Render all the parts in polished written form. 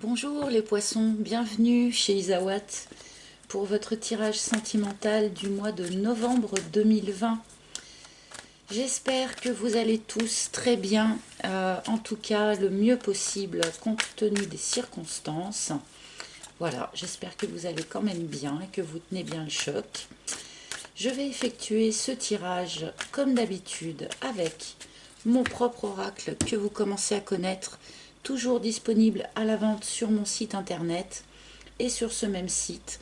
Bonjour les poissons, bienvenue chez Isawat pour votre tirage sentimental du mois de novembre 2020. J'espère que vous allez tous très bien, en tout cas le mieux possible compte tenu des circonstances. Voilà, j'espère que vous allez quand même bien et que vous tenez bien le choc. Je vais effectuer ce tirage comme d'habitude avec mon propre oracle que vous commencez à connaître, toujours disponible à la vente sur mon site internet. Et sur ce même site,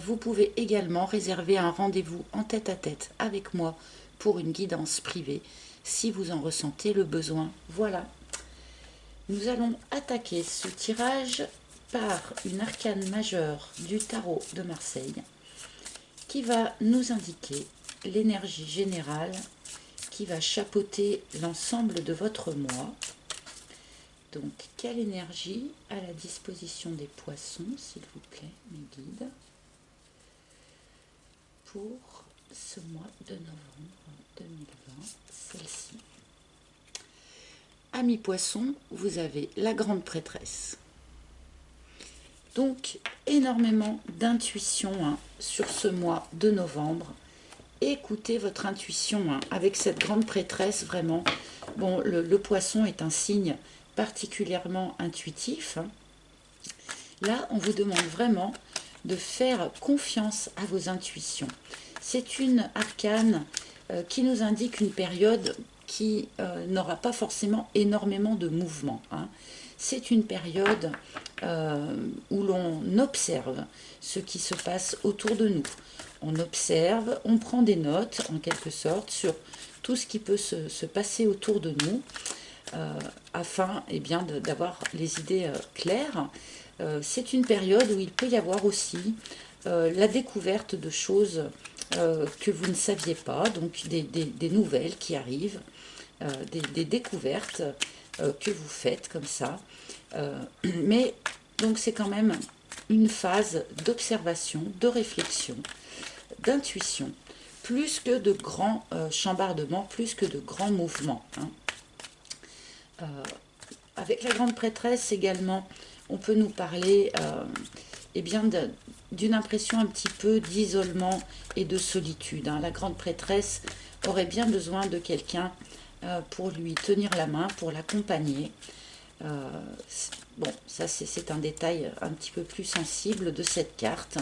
vous pouvez également réserver un rendez-vous en tête-à-tête avec moi pour une guidance privée si vous en ressentez le besoin. Voilà, nous allons attaquer ce tirage par une arcane majeure du tarot de Marseille qui va nous indiquer l'énergie générale qui va chapeauter l'ensemble de votre mois. Donc, quelle énergie à la disposition des poissons, s'il vous plaît, mes guides, pour ce mois de novembre 2020, celle-ci. Amis poissons, vous avez la grande prêtresse. Donc, énormément d'intuition sur ce mois de novembre. Écoutez votre intuition avec cette grande prêtresse, vraiment. Bon, le poisson est un signe particulièrement intuitif. Là, on vous demande vraiment de faire confiance à vos intuitions. C'est une arcane qui nous indique une période qui n'aura pas forcément énormément de mouvement. C'est une période où l'on observe ce qui se passe autour de nous. On observe, on prend des notes en quelque sorte sur tout ce qui peut se passer autour de nous afin d'avoir les idées claires. C'est une période où il peut y avoir aussi la découverte de choses que vous ne saviez pas, donc des nouvelles qui arrivent, des découvertes que vous faites comme ça. Mais donc c'est quand même une phase d'observation, de réflexion, d'intuition, plus que de grands chambardements, plus que de grands mouvements. Avec la grande prêtresse également, on peut nous parler d'une impression un petit peu d'isolement et de solitude. La grande prêtresse aurait bien besoin de quelqu'un pour lui tenir la main, pour l'accompagner. Bon, ça c'est un détail un petit peu plus sensible de cette carte.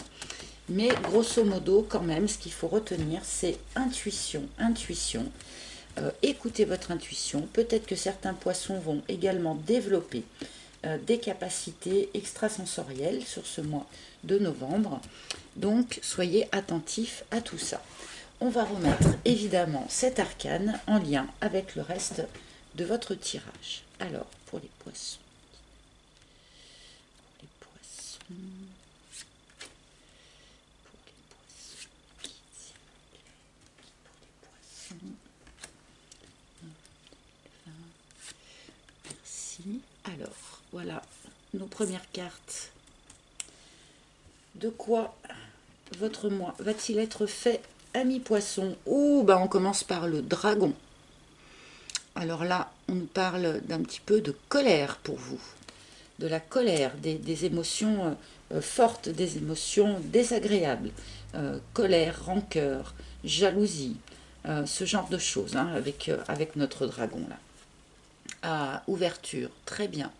Mais grosso modo, quand même, ce qu'il faut retenir, c'est intuition, intuition. Écoutez votre intuition. Peut-être que certains poissons vont également développer des capacités extrasensorielles sur ce mois de novembre. Donc, soyez attentifs à tout ça. On va remettre évidemment cet arcane en lien avec le reste de votre tirage. Alors, pour les poissons. Alors, voilà nos premières cartes. De quoi votre mois va-t-il être fait, amis poissons? On commence par le dragon. Alors là, on nous parle d'un petit peu de colère pour vous. De la colère, des émotions fortes, des émotions désagréables. Colère, rancœur, jalousie, ce genre de choses avec notre dragon là. Ouverture, très bien.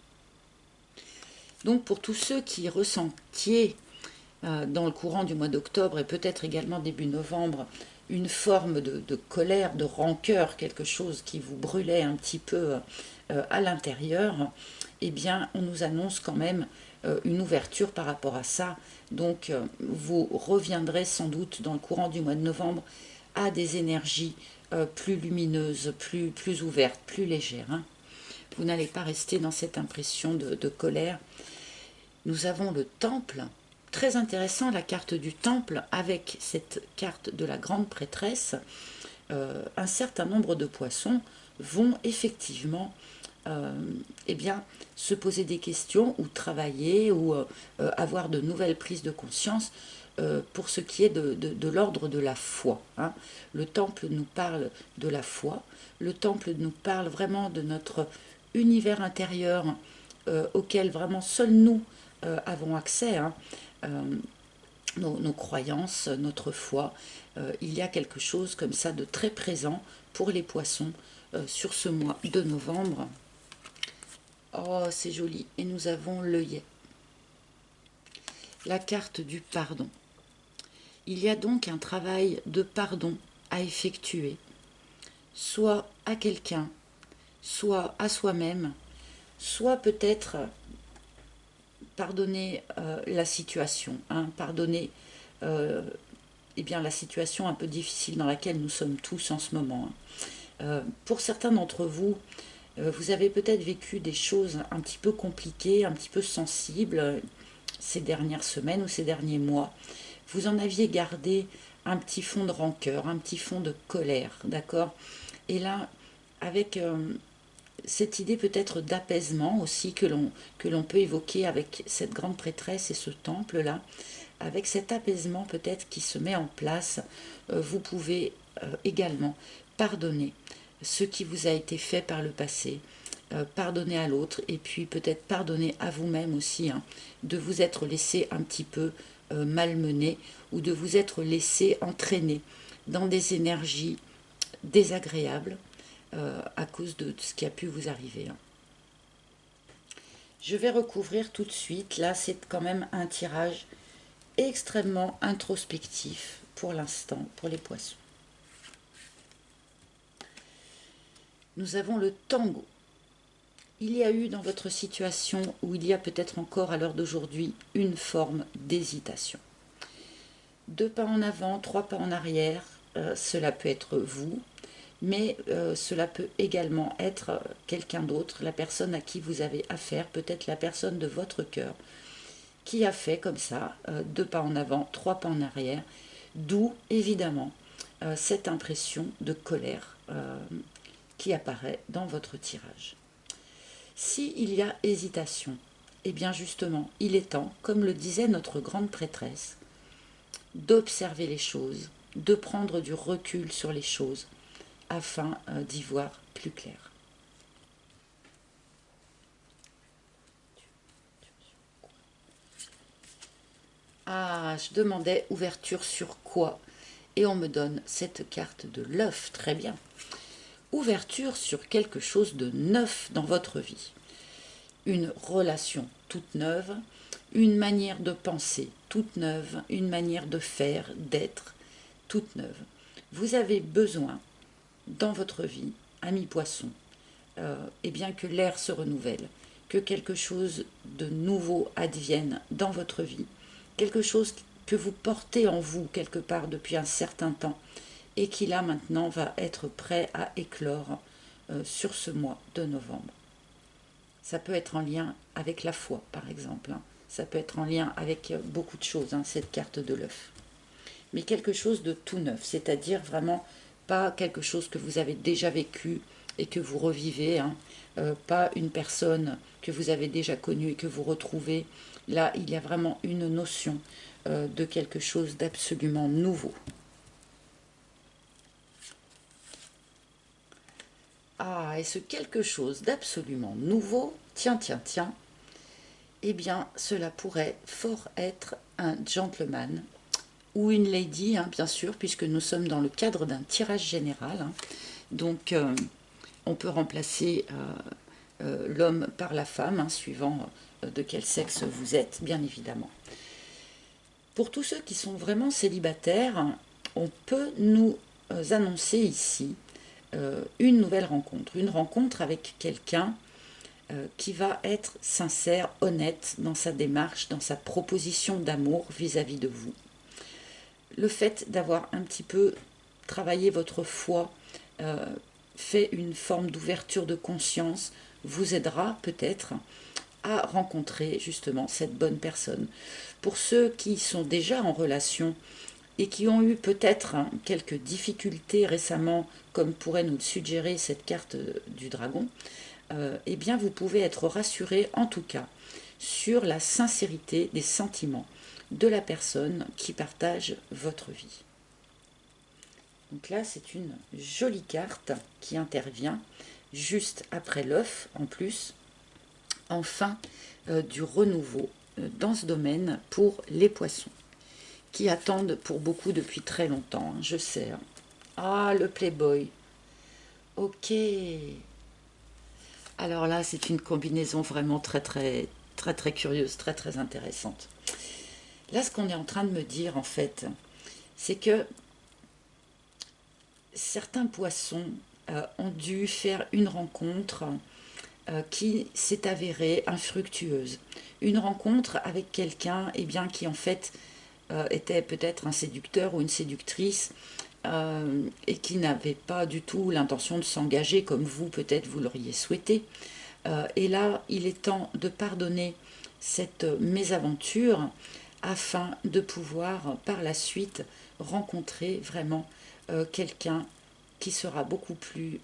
Donc pour tous ceux qui ressentiez dans le courant du mois d'octobre et peut-être également début novembre une forme de colère, de rancœur, quelque chose qui vous brûlait un petit peu à l'intérieur, eh bien on nous annonce quand même une ouverture par rapport à ça. Donc vous reviendrez sans doute dans le courant du mois de novembre à des énergies plus lumineuses, plus ouvertes, plus légères. Vous n'allez pas rester dans cette impression de colère. Nous avons le temple, très intéressant la carte du temple avec cette carte de la grande prêtresse. Un certain nombre de poissons vont effectivement se poser des questions ou travailler ou avoir de nouvelles prises de conscience pour ce qui est de l'ordre de la foi. Le temple nous parle de la foi, le temple nous parle vraiment de notre univers intérieur auquel vraiment seuls nous avons accès, hein, nos croyances, notre foi. Il y a quelque chose comme ça de très présent pour les poissons sur ce mois de novembre. Oh, c'est joli. Et nous avons l'œillet. La carte du pardon. Il y a donc un travail de pardon à effectuer, soit à quelqu'un, soit à soi-même, soit peut-être pardonner la situation, hein, pardonner eh bien, la situation un peu difficile dans laquelle nous sommes tous en ce moment. Pour certains d'entre vous, vous avez peut-être vécu des choses un petit peu compliquées, un petit peu sensibles ces dernières semaines ou ces derniers mois. Vous en aviez gardé un petit fond de rancœur, un petit fond de colère, d'accord? Et là, avec cette idée peut-être d'apaisement aussi que l'on peut évoquer avec cette grande prêtresse et ce temple-là, avec cet apaisement peut-être qui se met en place, vous pouvez également pardonner ce qui vous a été fait par le passé, pardonner à l'autre et puis peut-être pardonner à vous-même aussi, hein, de vous être laissé un petit peu malmener ou de vous être laissé entraîner dans des énergies désagréables à cause de ce qui a pu vous arriver, hein. Je vais recouvrir tout de suite. Là, c'est quand même un tirage extrêmement introspectif pour l'instant, pour les poissons. Nous avons le tango. Il y a eu dans votre situation, ou il y a peut-être encore à l'heure d'aujourd'hui, une forme d'hésitation. 2 pas en avant, 3 pas en arrière, cela peut être vous, mais cela peut également être quelqu'un d'autre, la personne à qui vous avez affaire, peut-être la personne de votre cœur, qui a fait comme ça, 2 pas en avant, 3 pas en arrière, d'où évidemment cette impression de colère qui apparaît dans votre tirage. S'il y a hésitation, eh bien justement, il est temps, comme le disait notre grande prêtresse, d'observer les choses, de prendre du recul sur les choses, afin d'y voir plus clair. Ah, je demandais ouverture sur quoi? Et on me donne cette carte de l'œuf, très bien. Ouverture sur quelque chose de neuf dans votre vie. Une relation toute neuve, une manière de penser toute neuve, une manière de faire, d'être toute neuve. Vous avez besoin dans votre vie, ami poisson, eh bien que l'air se renouvelle, que quelque chose de nouveau advienne dans votre vie, quelque chose que vous portez en vous quelque part depuis un certain temps et qui là maintenant va être prêt à éclore sur ce mois de novembre. Ça peut être en lien avec la foi par exemple, hein. Ça peut être en lien avec beaucoup de choses, hein, cette carte de l'œuf. Mais quelque chose de tout neuf, c'est-à-dire vraiment pas quelque chose que vous avez déjà vécu et que vous revivez, hein, pas une personne que vous avez déjà connue et que vous retrouvez. Là, il y a vraiment une notion de quelque chose d'absolument nouveau. Ah, et ce quelque chose d'absolument nouveau, tiens, eh bien, cela pourrait fort être un gentleman ou une lady, hein, bien sûr, puisque nous sommes dans le cadre d'un tirage général, hein. Donc, on peut remplacer l'homme par la femme, hein, suivant de quel sexe vous êtes, bien évidemment. Pour tous ceux qui sont vraiment célibataires, on peut nous annoncer ici une nouvelle rencontre, une rencontre avec quelqu'un qui va être sincère, honnête dans sa démarche, dans sa proposition d'amour vis-à-vis de vous. Le fait d'avoir un petit peu travaillé votre foi, fait une forme d'ouverture de conscience, vous aidera peut-être à rencontrer justement cette bonne personne. Pour ceux qui sont déjà en relation et qui ont eu peut-être quelques difficultés récemment, comme pourrait nous le suggérer cette carte du dragon, eh bien vous pouvez être rassuré en tout cas sur la sincérité des sentiments de la personne qui partage votre vie. Donc là, c'est une jolie carte qui intervient juste après l'œuf en plus. enfin du renouveau dans ce domaine pour les poissons, qui attendent pour beaucoup depuis très longtemps, hein, je sais. Hein. Ah, le Playboy. Ok. Alors là, c'est une combinaison vraiment très curieuse, très intéressante. Là, ce qu'on est en train de me dire, en fait, c'est que certains poissons ont dû faire une rencontre qui s'est avérée infructueuse. Une rencontre avec quelqu'un qui, en fait, était peut-être un séducteur ou une séductrice et qui n'avait pas du tout l'intention de s'engager comme vous, peut-être, vous l'auriez souhaité. Et là, il est temps de pardonner cette mésaventure afin de pouvoir par la suite rencontrer vraiment quelqu'un qui sera beaucoup plus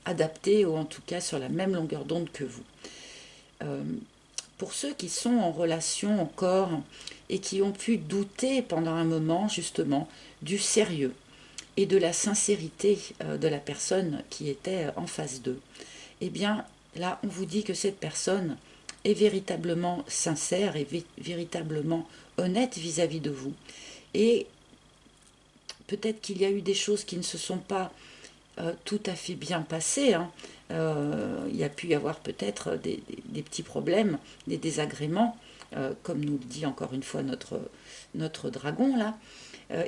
adapté ou en tout cas sur la même longueur d'onde que vous. Euh, pour ceux qui sont en relation encore et qui ont pu douter pendant un moment justement du sérieux et de la sincérité de la personne qui était en face d'eux, eh bien là on vous dit que cette personne est véritablement sincère et véritablement honnête vis-à-vis de vous. Et peut-être qu'il y a eu des choses qui ne se sont pas tout à fait bien passées. Hein. Il y a pu y avoir peut-être des petits problèmes, des désagréments, comme nous le dit encore une fois notre dragon là.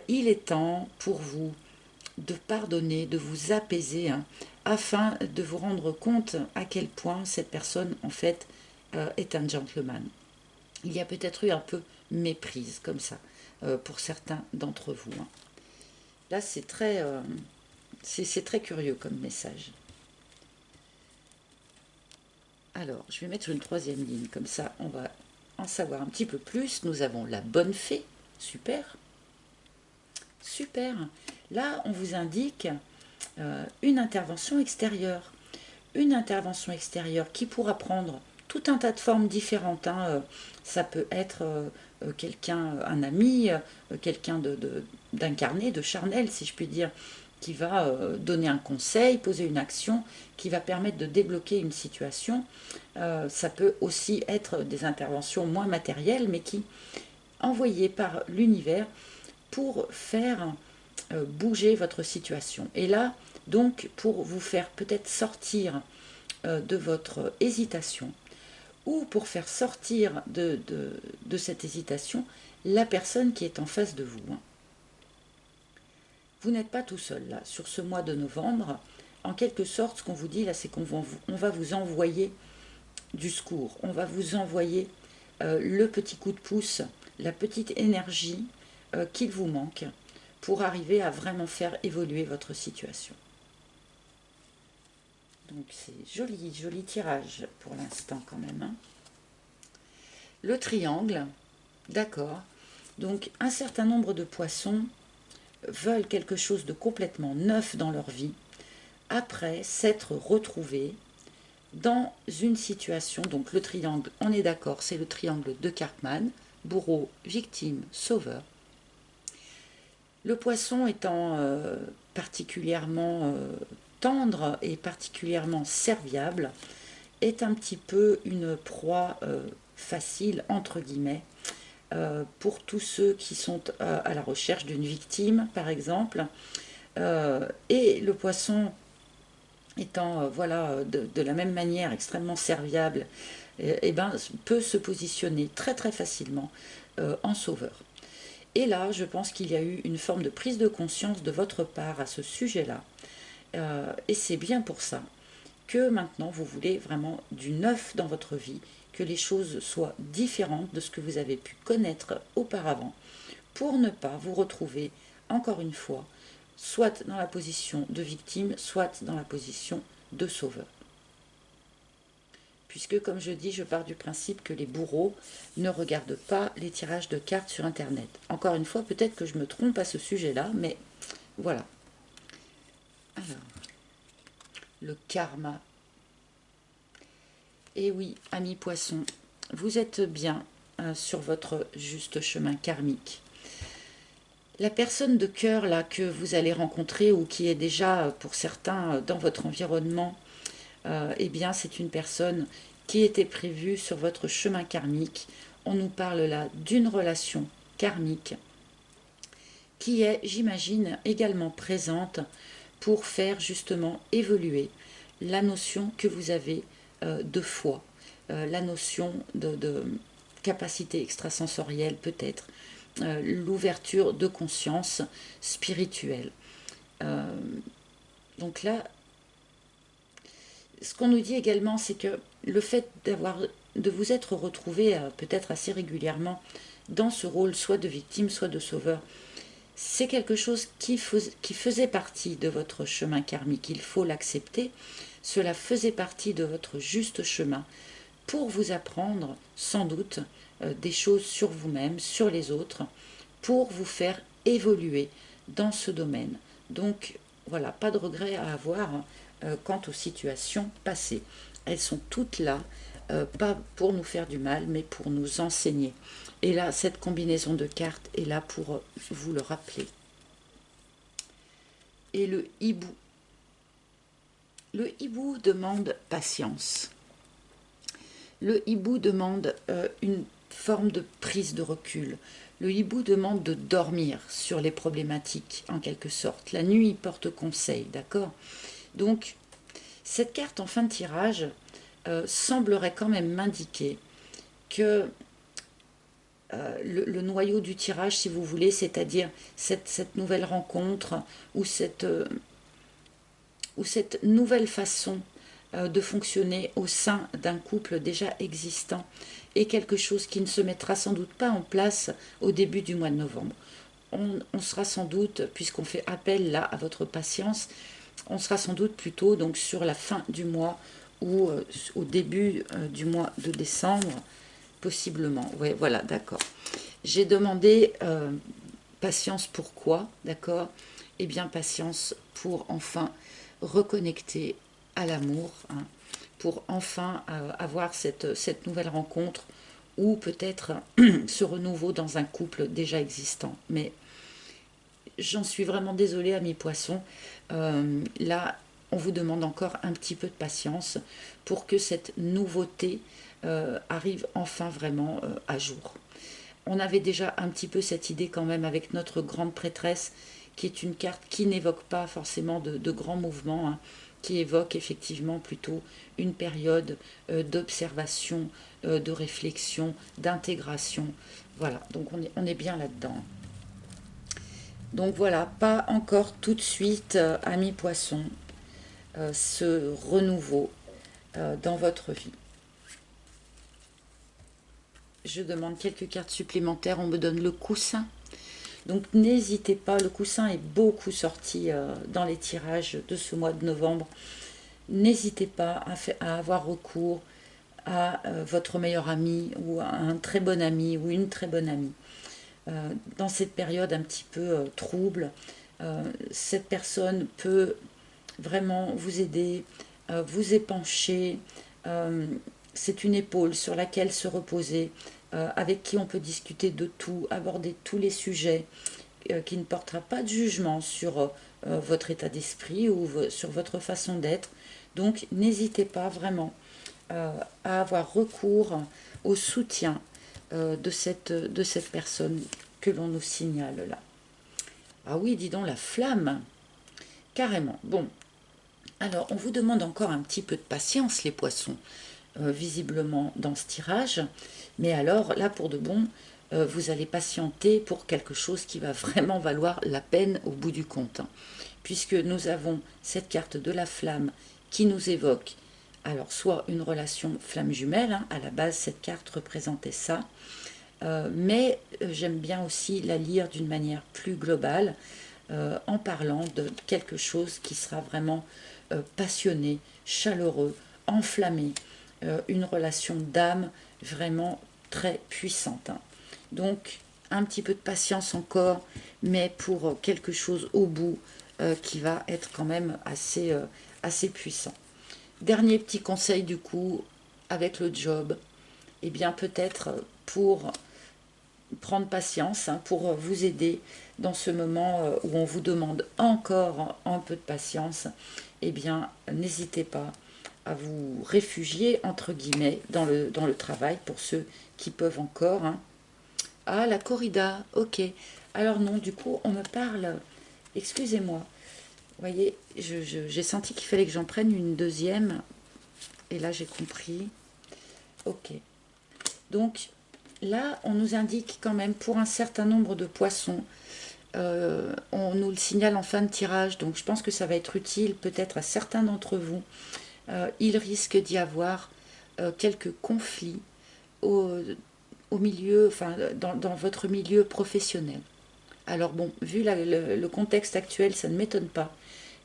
Il est temps pour vous de pardonner, de vous apaiser, hein, afin de vous rendre compte à quel point cette personne en fait est un gentleman. Il y a peut-être eu un peu méprise comme ça pour certains d'entre vous. Hein. Là, c'est très curieux comme message. Alors, je vais mettre une troisième ligne, comme ça on va en savoir un petit peu plus. Nous avons la bonne fée, super, super. Là, on vous indique une intervention extérieure. Une intervention extérieure qui pourra prendre tout un tas de formes différentes. Hein. Ça peut être quelqu'un, un ami, quelqu'un d'incarné, de charnel, si je puis dire, qui va donner un conseil, poser une action, qui va permettre de débloquer une situation. Ça peut aussi être des interventions moins matérielles, mais qui, envoyées par l'univers, pour faire bouger votre situation. Et là, donc, pour vous faire peut-être sortir de votre hésitation, ou pour faire sortir de cette hésitation la personne qui est en face de vous. Hein. Vous n'êtes pas tout seul là, sur ce mois de novembre. En quelque sorte, ce qu'on vous dit là, c'est on va vous envoyer du secours, on va vous envoyer le petit coup de pouce, la petite énergie qu'il vous manque pour arriver à vraiment faire évoluer votre situation. Donc c'est joli tirage pour l'instant quand même. Hein. Le triangle, d'accord. Donc un certain nombre de poissons veulent quelque chose de complètement neuf dans leur vie après s'être retrouvés dans une situation. Donc le triangle, on est d'accord, c'est le triangle de Karpman, bourreau, victime, sauveur. Le poisson étant particulièrement tendre et particulièrement serviable, est un petit peu une proie facile, entre guillemets, pour tous ceux qui sont à la recherche d'une victime, par exemple. Et le poisson étant voilà, de la même manière extrêmement serviable, peut se positionner très facilement en sauveur. Et là, je pense qu'il y a eu une forme de prise de conscience de votre part à ce sujet-là. Et c'est bien pour ça que maintenant vous voulez vraiment du neuf dans votre vie, que les choses soient différentes de ce que vous avez pu connaître auparavant, pour ne pas vous retrouver, encore une fois, soit dans la position de victime, soit dans la position de sauveur. Puisque, comme je dis, je pars du principe que les bourreaux ne regardent pas les tirages de cartes sur Internet. Encore une fois, peut-être que je me trompe à ce sujet-là, mais voilà. Alors, le karma. Et oui, amis poissons, vous êtes bien sur votre juste chemin karmique. La personne de cœur là que vous allez rencontrer ou qui est déjà pour certains dans votre environnement, eh bien c'est une personne qui était prévu sur votre chemin karmique. On nous parle là d'une relation karmique qui est, j'imagine, également présente pour faire justement évoluer la notion que vous avez de foi, la notion de capacité extrasensorielle peut-être, l'ouverture de conscience spirituelle. Donc là, ce qu'on nous dit également, c'est que le fait de vous être retrouvé peut-être assez régulièrement dans ce rôle soit de victime, soit de sauveur, c'est quelque chose qui faisait partie de votre chemin karmique. Il faut l'accepter. Cela faisait partie de votre juste chemin pour vous apprendre sans doute des choses sur vous-même, sur les autres, pour vous faire évoluer dans ce domaine. Donc voilà, pas de regret à avoir quant aux situations passées. Elles sont toutes là, pas pour nous faire du mal, mais pour nous enseigner. Et là, cette combinaison de cartes est là pour vous le rappeler. Et le hibou. Le hibou demande patience. Le hibou demande une forme de prise de recul. Le hibou demande de dormir sur les problématiques, en quelque sorte. La nuit porte conseil, d'accord? Donc, cette carte en fin de tirage semblerait quand même m'indiquer que le noyau du tirage, si vous voulez, c'est-à-dire cette nouvelle rencontre ou cette nouvelle façon de fonctionner au sein d'un couple déjà existant est quelque chose qui ne se mettra sans doute pas en place au début du mois de novembre. On sera sans doute, puisqu'on fait appel là à votre patience, on sera sans doute plutôt donc sur la fin du mois ou au début du mois de décembre, possiblement. Oui, voilà, d'accord. J'ai demandé patience pourquoi, d'accord? Eh bien, patience pour enfin reconnecter à l'amour, hein, pour enfin avoir cette nouvelle rencontre ou peut-être ce renouveau dans un couple déjà existant. Mais j'en suis vraiment désolée, amis poissons. Là, on vous demande encore un petit peu de patience pour que cette nouveauté arrive enfin vraiment à jour. On avait déjà un petit peu cette idée quand même avec notre grande prêtresse, qui est une carte qui n'évoque pas forcément de grands mouvements, hein, qui évoque effectivement plutôt une période d'observation, de réflexion, d'intégration. Voilà, donc on est bien là-dedans. Donc voilà, pas encore tout de suite, amis poissons, ce renouveau dans votre vie. Je demande quelques cartes supplémentaires, on me donne le coussin. Donc n'hésitez pas, le coussin est beaucoup sorti dans les tirages de ce mois de novembre. N'hésitez pas à avoir recours à votre meilleur ami ou à un très bon ami ou une très bonne amie. Dans cette période un petit peu trouble, cette personne peut vraiment vous aider, vous épancher. C'est une épaule sur laquelle se reposer, avec qui on peut discuter de tout, aborder tous les sujets, qui ne portera pas de jugement sur votre état d'esprit ou sur votre façon d'être. Donc n'hésitez pas vraiment à avoir recours au soutien de cette personne que l'on nous signale là. Ah oui, dis donc, la flamme, carrément. Bon, alors on vous demande encore un petit peu de patience, les poissons, visiblement dans ce tirage. Mais alors, là, pour de bon, vous allez patienter pour quelque chose qui va vraiment valoir la peine au bout du compte. Hein, puisque nous avons cette carte de la flamme qui nous évoque, alors soit une relation flamme jumelle, hein, à la base cette carte représentait ça, mais j'aime bien aussi la lire d'une manière plus globale, en parlant de quelque chose qui sera vraiment passionné, chaleureux, enflammé, une relation d'âme vraiment très puissante. Hein. Donc, un petit peu de patience encore, mais pour quelque chose au bout qui va être quand même assez puissant. Dernier petit conseil du coup, avec le job, eh bien peut-être pour prendre patience, hein, pour vous aider dans ce moment où on vous demande encore un peu de patience, eh bien n'hésitez pas à vous réfugier, entre guillemets, dans le travail, pour ceux qui peuvent encore. Hein. Ah, la corrida, ok. Alors non, du coup, on me parle... Excusez-moi. Vous voyez, j'ai senti qu'il fallait que j'en prenne une deuxième. Et là, j'ai compris. Ok. Donc, là, on nous indique quand même, pour un certain nombre de poissons, on nous le signale en fin de tirage, donc je pense que ça va être utile peut-être à certains d'entre vous. Il risque d'y avoir quelques conflits au milieu, enfin, dans votre milieu professionnel. Alors bon, vu le contexte actuel, ça ne m'étonne pas.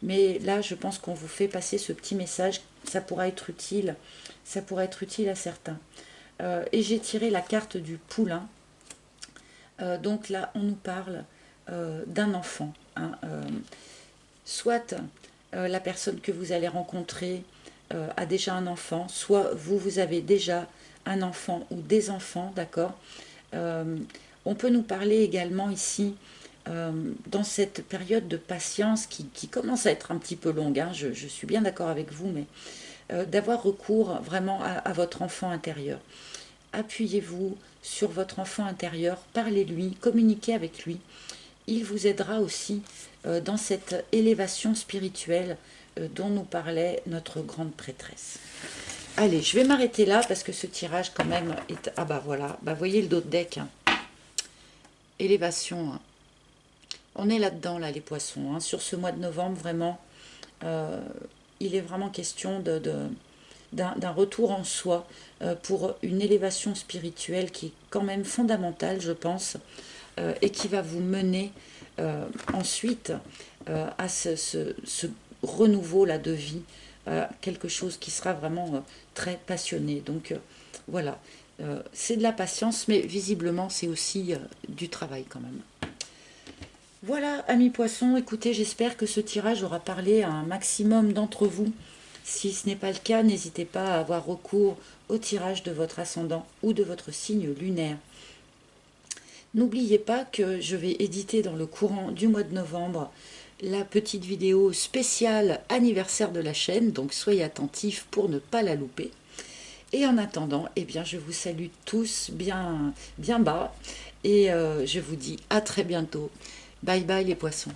Mais là, je pense qu'on vous fait passer ce petit message. Ça pourra être utile. Ça pourra être utile à certains. Et j'ai tiré la carte du poulain. Donc là, on nous parle d'un enfant. Hein, soit la personne que vous allez rencontrer a déjà un enfant, soit vous avez déjà un enfant ou des enfants, d'accord. On peut nous parler également ici, dans cette période de patience qui commence à être un petit peu longue, hein, je suis bien d'accord avec vous, mais d'avoir recours vraiment à votre enfant intérieur. Appuyez-vous sur votre enfant intérieur, parlez-lui, communiquez avec lui. Il vous aidera aussi dans cette élévation spirituelle dont nous parlait notre grande prêtresse. Allez, je vais m'arrêter là parce que ce tirage quand même est... Ah bah voilà, bah voyez le dos de deck. Hein. Élévation. Hein. On est là-dedans, là, les poissons. Hein. Sur ce mois de novembre, vraiment, il est vraiment question d'un retour en soi pour une élévation spirituelle qui est quand même fondamentale, je pense, et qui va vous mener ensuite à ce renouveau-là de vie, quelque chose qui sera vraiment très passionné. Donc voilà, c'est de la patience, mais visiblement c'est aussi du travail quand même. Voilà, amis poissons, écoutez, j'espère que ce tirage aura parlé à un maximum d'entre vous. Si ce n'est pas le cas, n'hésitez pas à avoir recours au tirage de votre ascendant ou de votre signe lunaire. N'oubliez pas que je vais éditer dans le courant du mois de novembre la petite vidéo spéciale anniversaire de la chaîne, donc soyez attentifs pour ne pas la louper. Et en attendant, eh bien, je vous salue tous bien, bien bas et je vous dis à très bientôt. Bye bye les poissons.